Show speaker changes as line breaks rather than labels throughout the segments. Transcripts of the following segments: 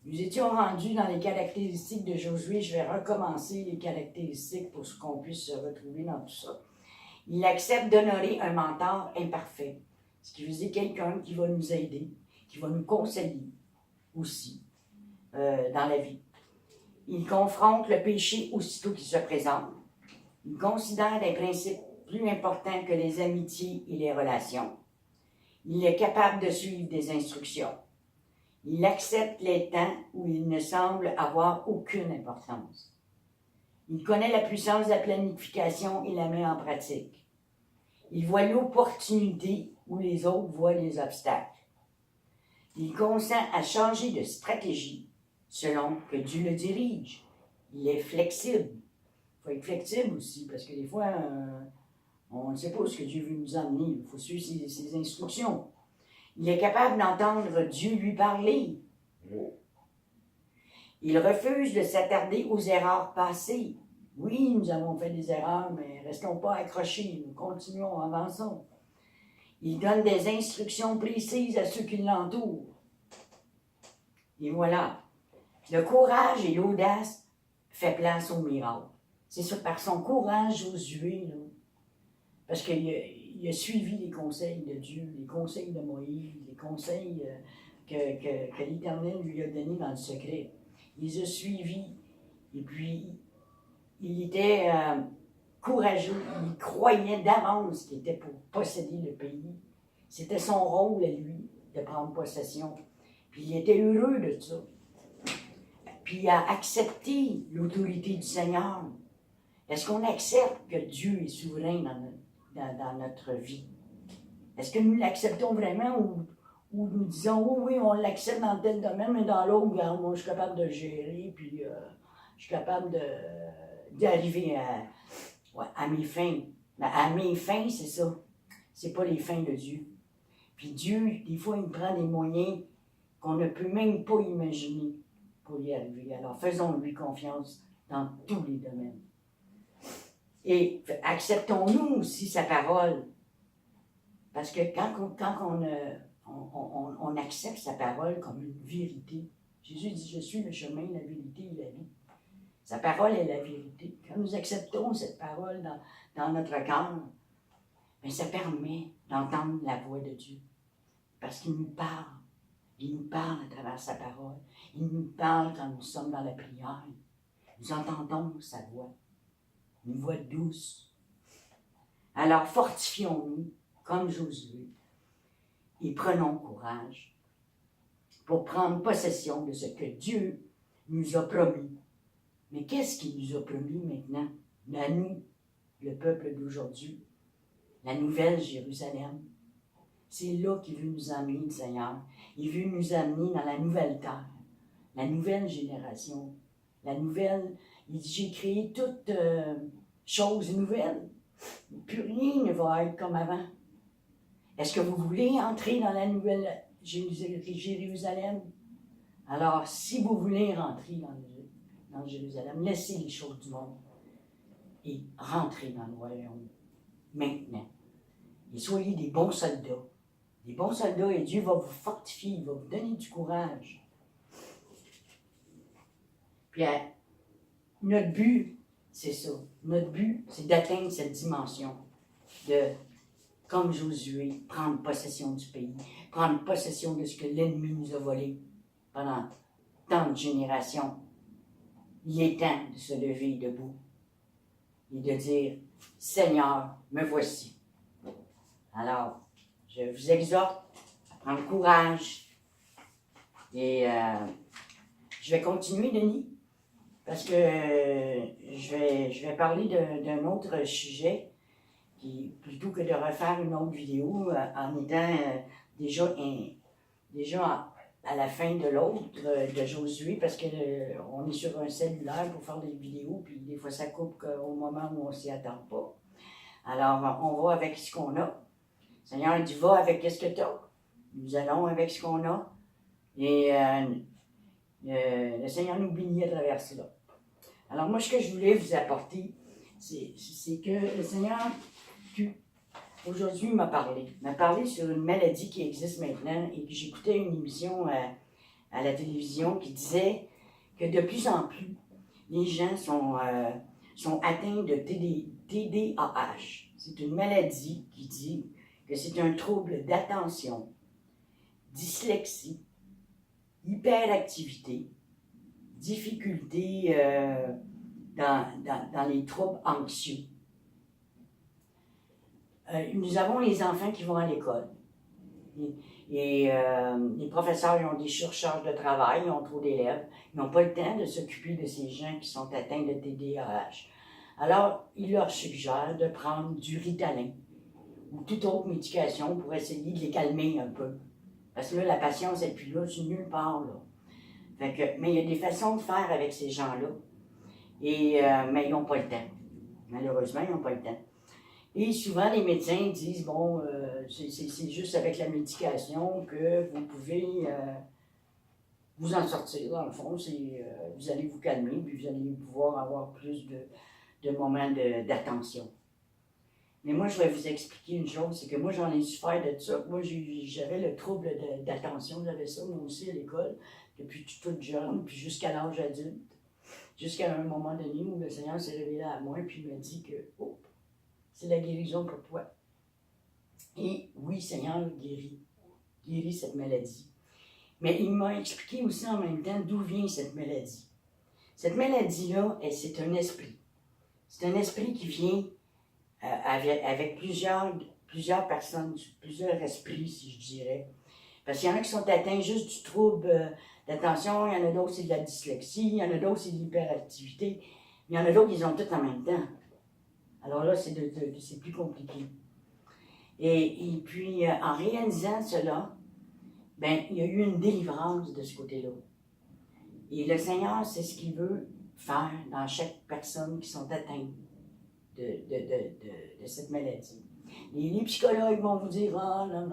Nous étions rendus dans les caractéristiques de Josué. Je vais recommencer les caractéristiques pour qu'on puisse se retrouver dans tout ça. Il accepte d'honorer un mentor imparfait, ce qui veut dire quelqu'un qui va nous aider, qui va nous conseiller aussi dans la vie. Il confronte le péché aussitôt qu'il se présente. Il considère des principes plus importants que les amitiés et les relations. Il est capable de suivre des instructions. Il accepte les temps où il ne semble avoir aucune importance. Il connaît la puissance de la planification et la met en pratique. Il voit l'opportunité où les autres voient les obstacles. Il consent à changer de stratégie selon que Dieu le dirige. Il est flexible. Il faut être flexible aussi, parce que des fois, on ne sait pas ce que Dieu veut nous amener. Il faut suivre ses instructions. Il est capable d'entendre Dieu lui parler. Il refuse de s'attarder aux erreurs passées. Oui, nous avons fait des erreurs, mais restons pas accrochés. Nous continuons, avançons. Il donne des instructions précises à ceux qui l'entourent. Et voilà. Le courage et l'audace fait place au miracle. C'est ça, par son courage, Josué, là, parce qu'il a suivi les conseils de Dieu, les conseils de Moïse, les conseils que l'Éternel lui a donnés dans le secret. Il les a suivis, et puis il était courageux, il croyait d'avance qu'il était pour posséder le pays. C'était son rôle à lui de prendre possession. Puis il était heureux de ça. Puis il a accepté l'autorité du Seigneur. Est-ce qu'on accepte que Dieu est souverain dans notre vie? Est-ce que nous l'acceptons vraiment ou nous disons, oui, on l'accepte dans tel domaine, mais dans l'autre, moi, je suis capable de gérer, puis je suis capable d'arriver à mes fins. À mes fins, c'est ça. C'est pas les fins de Dieu. Puis Dieu, des fois, il prend des moyens qu'on ne peut même pas imaginer pour y arriver. Alors, faisons-lui confiance dans tous les domaines. Et acceptons-nous aussi sa parole. Parce que quand on accepte sa parole comme une vérité, Jésus dit, je suis le chemin, la vérité et la vie. Sa parole est la vérité. Quand nous acceptons cette parole dans notre cœur, bien, ça permet d'entendre la voix de Dieu. Parce qu'il nous parle. Il nous parle à travers sa parole. Il nous parle quand nous sommes dans la prière. Nous entendons sa voix. Une voix douce. Alors fortifions-nous comme Josué et prenons courage pour prendre possession de ce que Dieu nous a promis. Mais qu'est-ce qu'il nous a promis maintenant? À nous, le peuple d'aujourd'hui, la nouvelle Jérusalem. C'est là qu'il veut nous amener, le Seigneur. Il veut nous amener dans la nouvelle terre, la nouvelle génération, la nouvelle... Il dit, j'ai créé toutes choses nouvelles. Plus rien ne va être comme avant. Est-ce que vous voulez entrer dans la nouvelle Jérusalem? Alors, si vous voulez rentrer dans Jérusalem, laissez les choses du monde et rentrez dans le royaume maintenant. Et soyez des bons soldats. Des bons soldats, et Dieu va vous fortifier, il va vous donner du courage. Puis, notre but, c'est ça. Notre but, c'est d'atteindre cette dimension de, comme Josué, prendre possession du pays, prendre possession de ce que l'ennemi nous a volé pendant tant de générations. Il est temps de se lever debout et de dire, Seigneur, me voici. Alors, je vous exhorte à prendre courage et je vais continuer, Denis, parce que je vais parler d'un autre sujet qui, plutôt que de refaire une autre vidéo en étant déjà à la fin de l'autre, de Josué, parce qu'on est sur un cellulaire pour faire des vidéos, puis des fois ça coupe au moment où on ne s'y attend pas. Alors, on va avec ce qu'on a. Le Seigneur dit, va avec ce que tu as. Nous allons avec ce qu'on a. Et le Seigneur nous bénit à travers cela. Alors moi, ce que je voulais vous apporter, c'est que le Seigneur, aujourd'hui, m'a parlé sur une maladie qui existe maintenant et que j'écoutais une émission à la télévision qui disait que de plus en plus, les gens sont atteints de TDAH. C'est une maladie qui dit que c'est un trouble d'attention, dyslexie, hyperactivité, difficulté dans les troubles anxieux. Nous avons les enfants qui vont à l'école. Et les professeurs ils ont des surcharges de travail, ils ont trop d'élèves, ils n'ont pas le temps de s'occuper de ces gens qui sont atteints de TDAH. Alors, ils leur suggèrent de prendre du Ritalin ou toute autre médication pour essayer de les calmer un peu. Parce que là, la patience n'est plus là, c'est nulle part. Là. Fait que, mais il y a des façons de faire avec ces gens-là, mais ils n'ont pas le temps. Malheureusement, ils n'ont pas le temps. Et souvent, les médecins disent, bon, c'est juste avec la médication que vous pouvez vous en sortir. Dans le fond, vous allez vous calmer, puis vous allez pouvoir avoir plus de moments d'attention. Mais moi, je vais vous expliquer une chose, c'est que moi, j'en ai souffert de ça. Moi, j'avais le trouble d'attention, j'avais ça, moi aussi, à l'école, depuis toute jeune, puis jusqu'à l'âge adulte. Jusqu'à un moment donné où le Seigneur s'est révélé à moi, puis il m'a dit que, oh, c'est la guérison pour toi. Et oui, Seigneur, guérit cette maladie. Mais il m'a expliqué aussi en même temps d'où vient cette maladie. Cette maladie-là, c'est un esprit. C'est un esprit qui vient avec plusieurs personnes, plusieurs esprits, si je dirais. Parce qu'il y en a qui sont atteints juste du trouble d'attention, il y en a d'autres, c'est de la dyslexie, il y en a d'autres, c'est de l'hyperactivité, il y en a d'autres, ils ont tout en même temps. Alors là, c'est plus compliqué. Et puis, en réalisant cela, ben, il y a eu une délivrance de ce côté-là. Et le Seigneur, c'est ce qu'il veut faire dans chaque personne qui sont atteintes de cette maladie. Les psychologues vont vous dire, ah, non.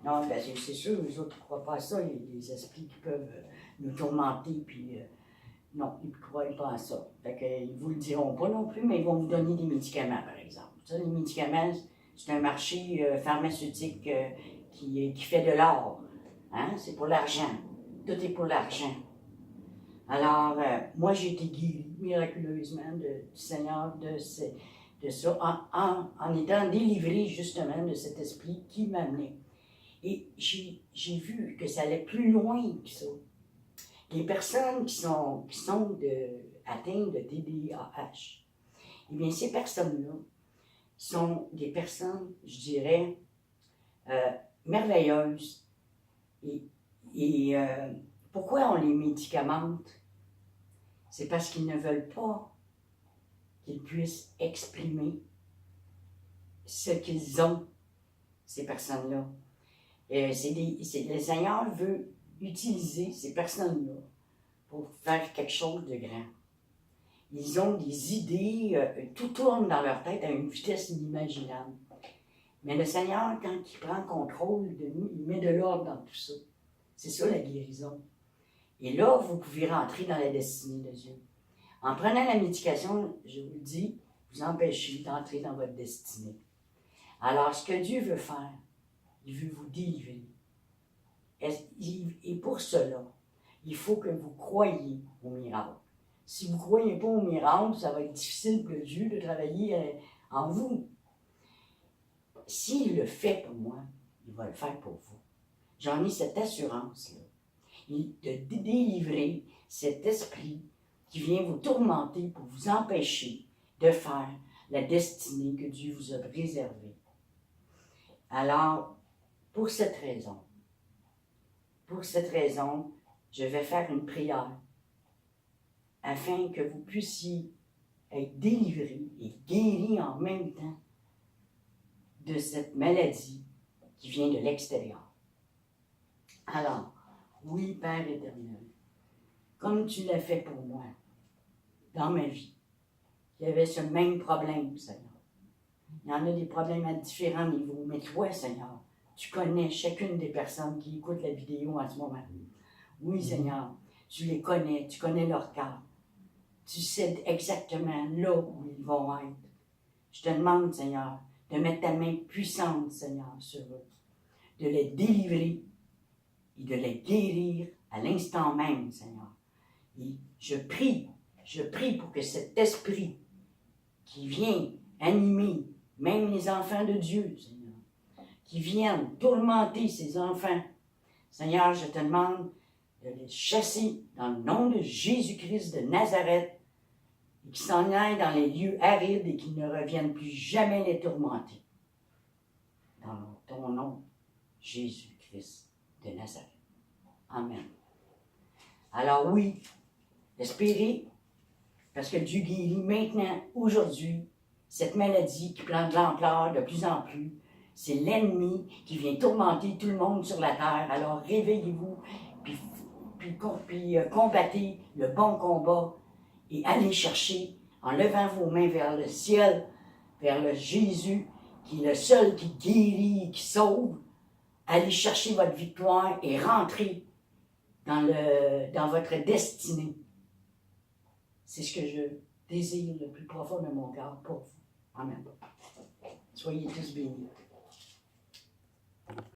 Non, ben, c'est sûr, les autres ne croient pas à ça, les esprits qui peuvent nous tourmenter, puis non, ils ne croient pas à ça. Fait qu'ils ne vous le diront pas non plus, mais ils vont vous donner des médicaments, par exemple. Ça, les médicaments, c'est un marché pharmaceutique qui fait de l'or. Hein? C'est pour l'argent. Tout est pour l'argent. Alors, moi, j'ai été guérie miraculeusement du Seigneur de ça, en étant délivrée justement de cet esprit qui m'amenait. Et j'ai vu que ça allait plus loin que ça. Les personnes qui sont atteintes de TDAH, eh bien, ces personnes-là sont des personnes, je dirais, merveilleuses. Et pourquoi on les médicamente? C'est parce qu'ils ne veulent pas qu'ils puissent exprimer ce qu'ils ont, ces personnes-là. Le Seigneur veut utiliser ces personnes-là pour faire quelque chose de grand. Ils ont des idées, tout tourne dans leur tête à une vitesse inimaginable. Mais le Seigneur, quand il prend contrôle de nous, il met de l'ordre dans tout ça. C'est ça la guérison. Et là, vous pouvez rentrer dans la destinée de Dieu. En prenant la médication, je vous le dis, vous empêchez d'entrer dans votre destinée. Alors, ce que Dieu veut faire, il veut vous délivrer. Et pour cela, il faut que vous croyiez au miracle. Si vous ne croyez pas au miracle, ça va être difficile pour Dieu de travailler en vous. S'il le fait pour moi, il va le faire pour vous. J'en ai cette assurance-là. De délivrer cet esprit qui vient vous tourmenter pour vous empêcher de faire la destinée que Dieu vous a réservée. Alors, pour cette raison, je vais faire une prière afin que vous puissiez être délivrés et guéris en même temps de cette maladie qui vient de l'extérieur. Alors, oui, Père éternel, comme tu l'as fait pour moi, dans ma vie, il y avait ce même problème, Seigneur. Il y en a des problèmes à différents niveaux, mais toi, Seigneur, tu connais chacune des personnes qui écoutent la vidéo en ce moment. Oui, Seigneur, tu les connais, tu connais leur cœur. Tu sais exactement là où ils vont être. Je te demande, Seigneur, de mettre ta main puissante, Seigneur, sur eux, de les délivrer et de les guérir à à l'instant même, Seigneur. Et je prie pour que cet esprit qui vient animer même les enfants de Dieu, Seigneur, qui viennent tourmenter ces enfants, Seigneur, je te demande de les chasser dans le nom de Jésus-Christ de Nazareth et qu'ils s'en aillent dans les lieux arides et qu'ils ne reviennent plus jamais les tourmenter. Dans ton nom, Jésus-Christ de Nazareth. Amen. Alors oui, espérez, parce que Dieu guérit maintenant, aujourd'hui, cette maladie qui prend de l'ampleur de plus en plus. C'est l'ennemi qui vient tourmenter tout le monde sur la terre. Alors réveillez-vous, puis combattez le bon combat et allez chercher, en levant vos mains vers le ciel, vers le Jésus, qui est le seul qui guérit, qui sauve. Allez chercher votre victoire et rentrez dans votre destinée. C'est ce que je désire le plus profond de mon cœur pour vous. Amen. Soyez tous bénis.